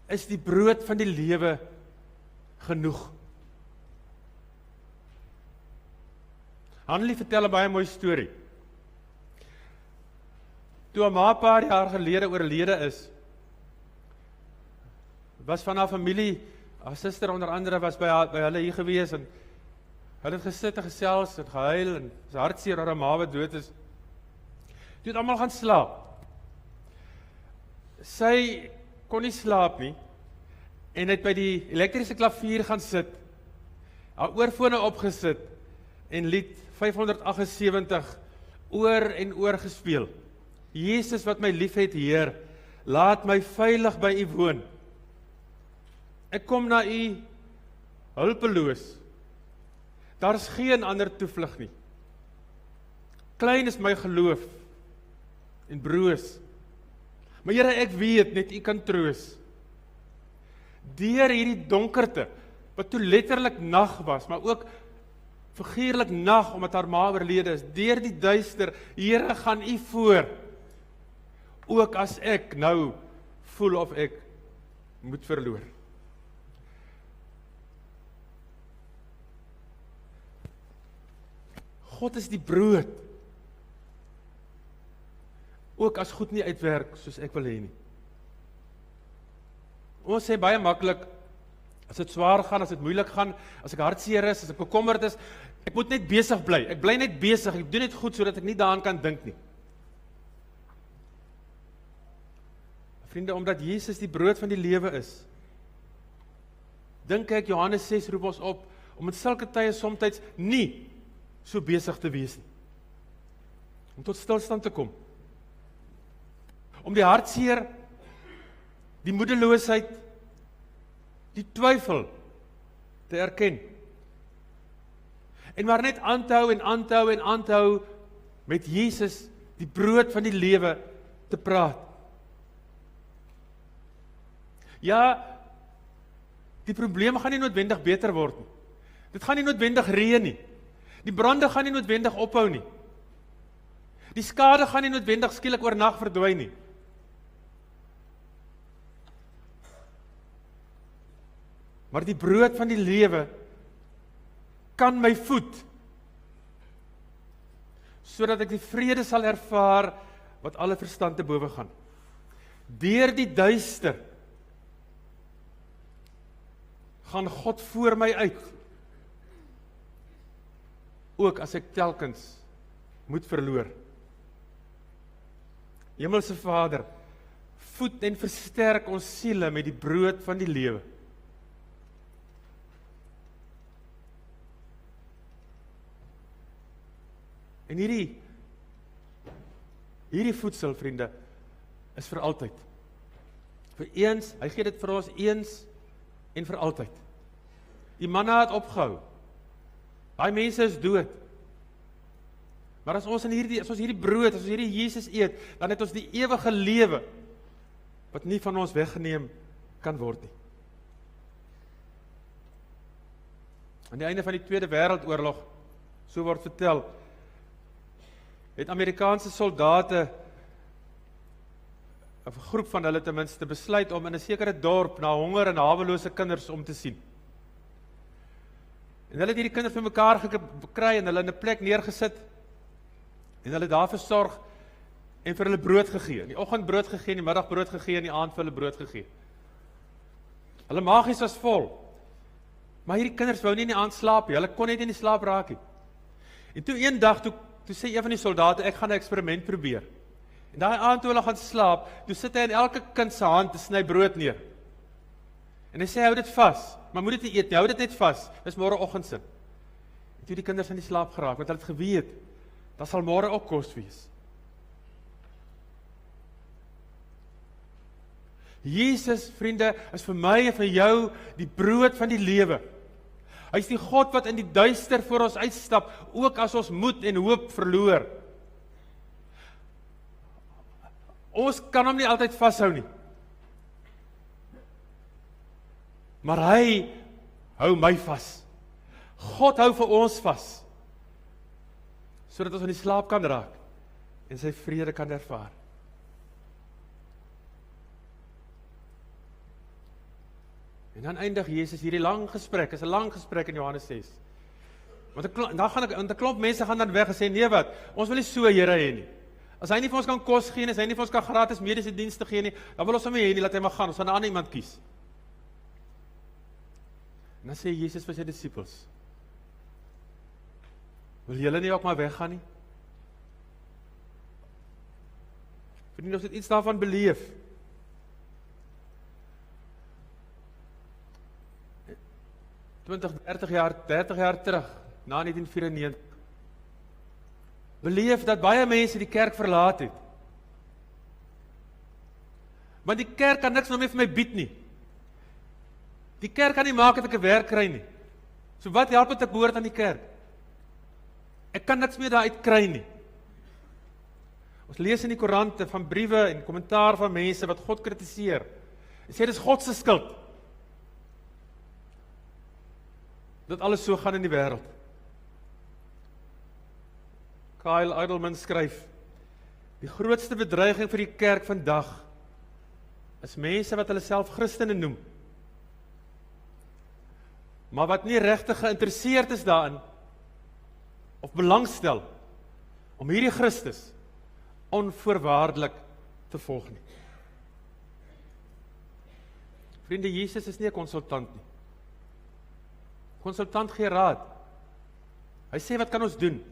Is die brood van die lewe genoeg. Hanlie vertel 'n baie mooi storie. Toe 'n ma 'n paar jaar gelede oorlede is, was van haar familie, haar suster onder andere was by hulle hier gewees en hulle het gesit en gesels en gehuil en is hartseer oor 'n ma wat dood is. Toe het almal gaan slaap. Sy kon nie slaap nie en het by die elektriese klavier gaan sit, haar oorfone opgesit en lied 578 oor en oor gespeel. Jesus wat my liefhet, Heer, laat my veilig by U woon. Ek kom na U hulpeloos. Daar is geen ander toevlug nie. Klein is my geloof en broos. Maar Here, ek weet net U kan troos. Deur hierdie donkerte, wat toe letterlik nag was, maar ook figuurlik nag, omdat haar ma oorlede is, deur die duister, Here, gaan U voor. Ook as ek nou voel of ek moet verloor. God is die brood. Ook as goed nie uitwerk soos ek wil hê nie. Ons sê baie maklik, as dit swaar gaan, as dit moeilik gaan, as ek hartseer is, as ek bekommerd is, ek moet net besig bly. Ek bly net besig, ek doen net goed sodat ek nie daaraan kan dink nie. Vriende, omdat Jesus die brood van die lewe is, dink ek Johannes 6 roep ons op om in sulke tye somtyds nie so besig te wees nie. Om tot stilstand te kom. Om die hartseer, die moedeloosheid, die twyfel te erken. En maar net aanhou en aanhou en aanhou met Jesus, die brood van die lewe, te praat. Ja, die probleme gaan nie noodwendig beter word nie. Dit gaan nie noodwendig reën nie. Die brande gaan nie noodwendig ophou nie. Die skade gaan nie noodwendig skielik oornag verdwyn nie. Maar die brood van die lewe kan my voed, sodat ek die vrede sal ervaar wat alle verstand te bowe gaan. Deur die duister gaan God voor my uit, ook as ek telkens moet verloor. Hemelse Vader, voed en versterk ons siele met die brood van die lewe. En hierdie voedsel, vriende, is vir altyd. Vir eens, hy gee dit vir ons eens en vir altyd. Die manna het opgehou. Daai mense is dood. Maar as ons hierdie brood, as ons hierdie Jesus eet, dan het ons die ewige lewe wat nie van ons weggeneem kan word nie. Aan die einde van die Tweede Wêreldoorlog, so word vertel, het Amerikaanse soldate, of 'n groep van hulle ten minste, besluit om in 'n sekere dorp na honger en hawelose kinders om te sien. En hulle het hierdie kinders vir mekaar gekry en hulle in 'n plek neergesit en hulle daar versorg en vir hulle brood gegee. In die oggend brood gegee, in die middag brood gegee en in die aand vir hulle brood gegee. Hulle maagies was vol. Maar hierdie kinders wou nie in die aand slaap nie, hulle kon net nie in die slaap raak nie. En toe een dag, toe sê een van die soldate, ek gaan 'n eksperiment probeer. En daai aand toe hulle gaan slaap, toe sit hy in elke kind se hand te sny brood neer. En hy sê, hou dit vas, maar moet dit nie eet nie, hou dit net vas, dis môreoggend sin. En toe die kinders in die slaap geraak, want hulle het geweet, daar sal môre ook kos wees. Jesus, vriende, is vir my en vir jou die brood van die lewe. Hy is die God wat in die duister voor ons uitstap, ook as ons moed en hoop verloor. Ons kan hom nie altyd vashou nie. Maar hy hou my vas. God hou vir ons vas, sodat ons in die slaap kan raak en sy vrede kan ervaar. En dan eindig Jesus hierdie lang gesprek, is 'n lang gesprek in Johannes 6. Want 'n klomp mense gaan dan weg en sê, nee wat, ons wil nie so Here hê nie. As hy nie vir ons kan kos gee nie, as hy nie vir ons kan gratis mediese dienste gee nie, dan wil ons hom nie hê nie, laat hy maar gaan, ons gaan 'n ander iemand kies. En dan sê Jesus vir sy disippels, wil julle nie ook maar weggaan nie? Vriende, ons het iets daarvan beleef. 30 jaar terug, na 1994, beleef dat baie mense die kerk verlaat het. Want die kerk kan niks nou meer vir my bied nie. Die kerk kan nie maak dat ek 'n werk kry nie. So wat help het ek behoort aan die kerk? Ek kan niks meer daaruit kry nie. Ons lees in die koerante van briewe en kommentaar van mense wat God kritiseer. En sê dis God se skuld dat alles so gaan in die wêreld. Kyle Idleman skryf, die grootste bedreiging vir die kerk vandag is mense wat hulle self Christene noem, maar wat nie regtig geïnteresseerd is daarin of belangstel om hierdie Christus onvoorwaardelik te volg nie. Vriende, Jesus is nie 'n konsultant nie. Konsultant gee raad. Hy sê wat kan ons doen?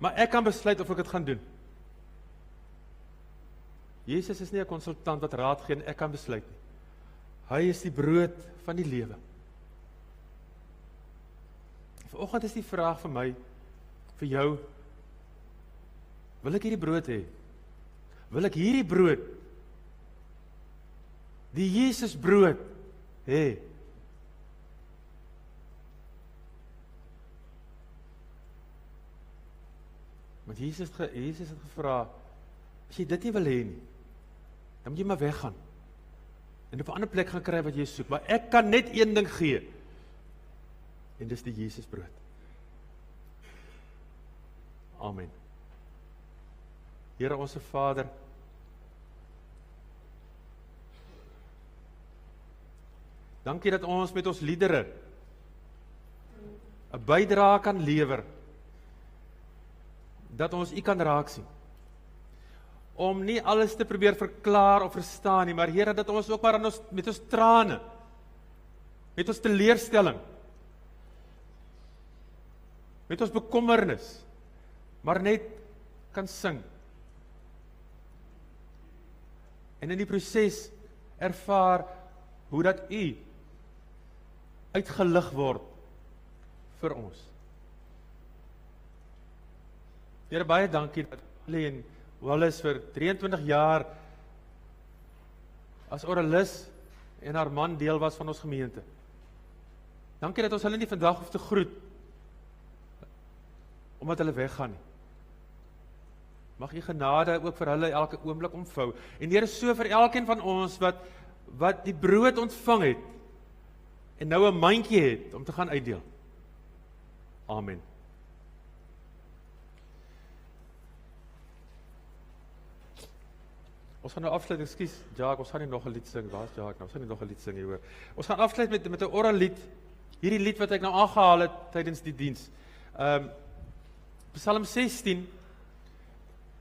Maar ek kan besluit of ek dit gaan doen. Jesus is nie 'n konsultant wat raad gee en ek kan besluit nie. Hy is die brood van die lewe. Vanoggend is die vraag vir my, vir jou, wil ek hierdie brood hê? Wil ek hierdie brood, die Jesus brood, hê? Want Jesus het gevra, as jy dit nie wil hê nie, dan moet jy maar weggaan. En op 'n ander plek gaan kry wat jy soek. Maar ek kan net een ding gee. En dis die Jesus brood. Amen. Here onsse Vader, dankie dat ons met ons liedere 'n bydrae kan lewer, dat ons U kan raak sien. Om nie alles te probeer verklaar of verstaan nie, maar Here, dat ons ook maar met ons trane, met ons teleurstelling, met ons bekommernis, maar net kan sing. En in die proses ervaar hoe dat U uitgelig word vir ons. Here, baie dankie dat Lee en Wallace vir 23 jaar as oralis en haar man deel was van ons gemeente. Dankie dat ons hulle nie vandag hoef te groet, omdat hulle weggaan nie. Mag U genade ook vir hulle elke oomblik omvou. En Here, so vir elkeen van ons wat die brood ontvang het, en nou 'n mandjie het om te gaan uitdeel. Amen. Ons gaan nou afsluit, ekskuus, Jacques, ons gaan nie nog 'n lied sing, waar is Jacques nou? Ons gaan nie nog 'n lied sing hier hoor. Ons gaan afsluit met 'n oralied, hierdie lied wat ek nou aangehaal het tydens die diens. Psalm 16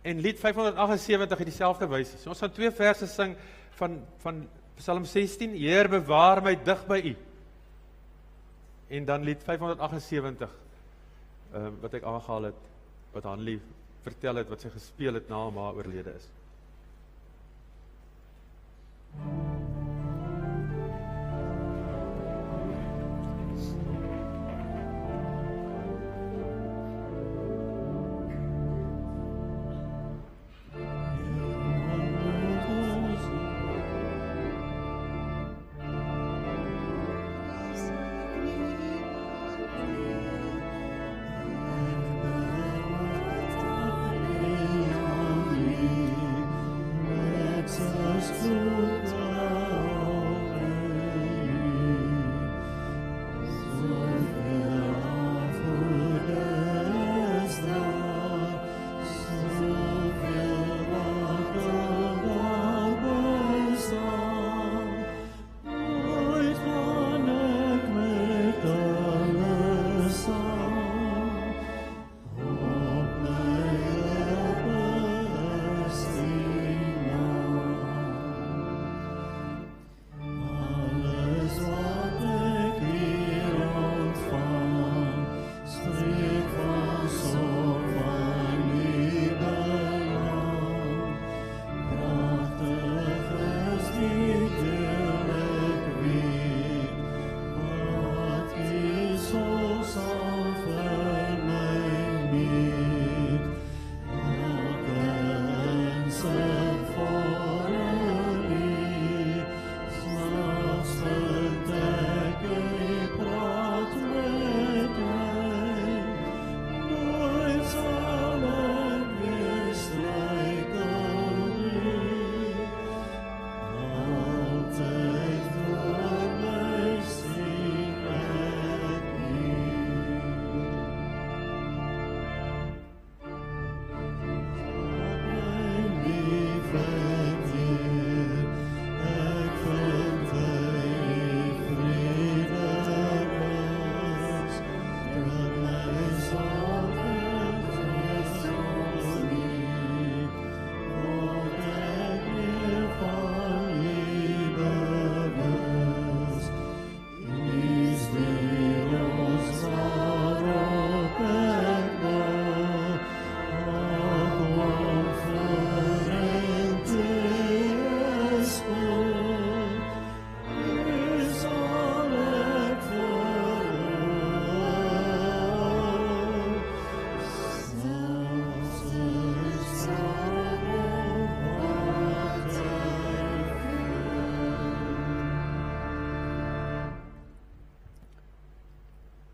en lied 578 het dieselfde wyse. So ons gaan 2 verse sing van Psalm 16, Heer bewaar my dig by U. en dan lied 578, wat ek aangehaal het, wat Hanlie vertel het, wat sy gespeel het na ma oorlede is.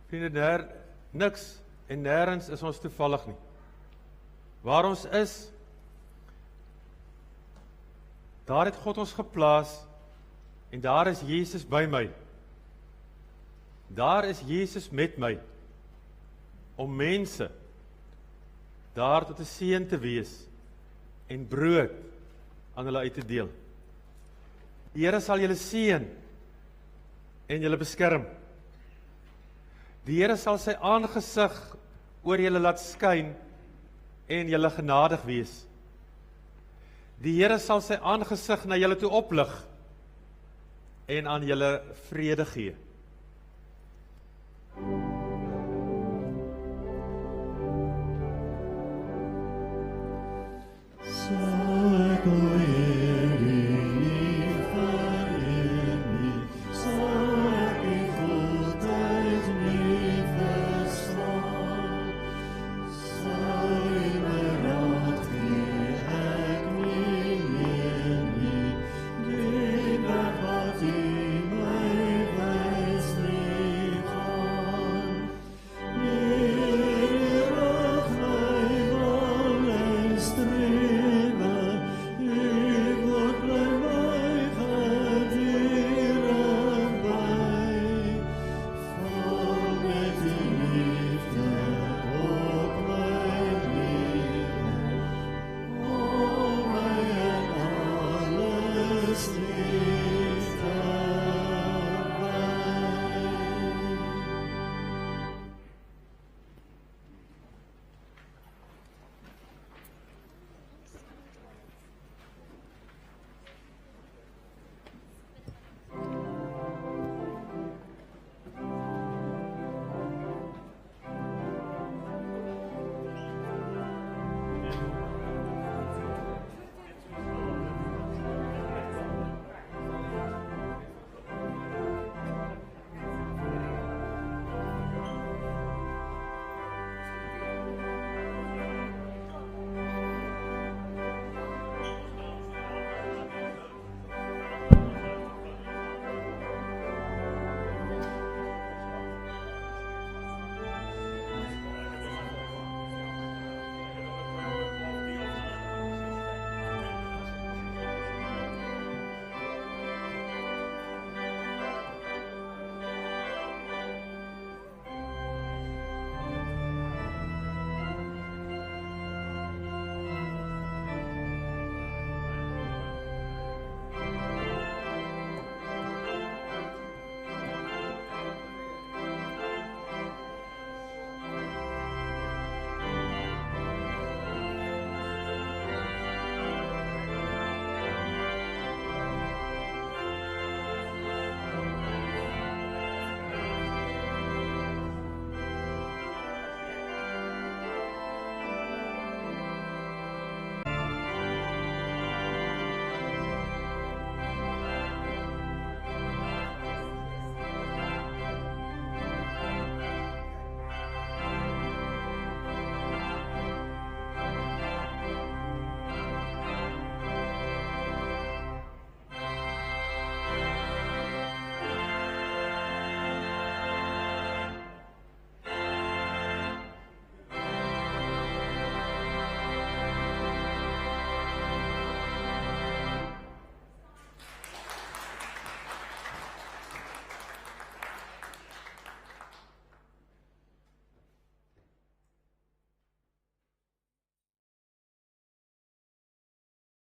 Vriende, niks en nêrens is ons toevallig nie. Waar ons is, daar het God ons geplaas en daar is Jesus by my. Daar is Jesus met my om mense daar tot 'n seën te wees en brood aan hulle uit te deel. Die Here sal julle seën en julle beskerm. Die Here sal sy aangesig oor julle laat skyn en julle genadig wees. Die Here sal sy aangesig na julle toe oplig en aan julle vrede gee. Sleep.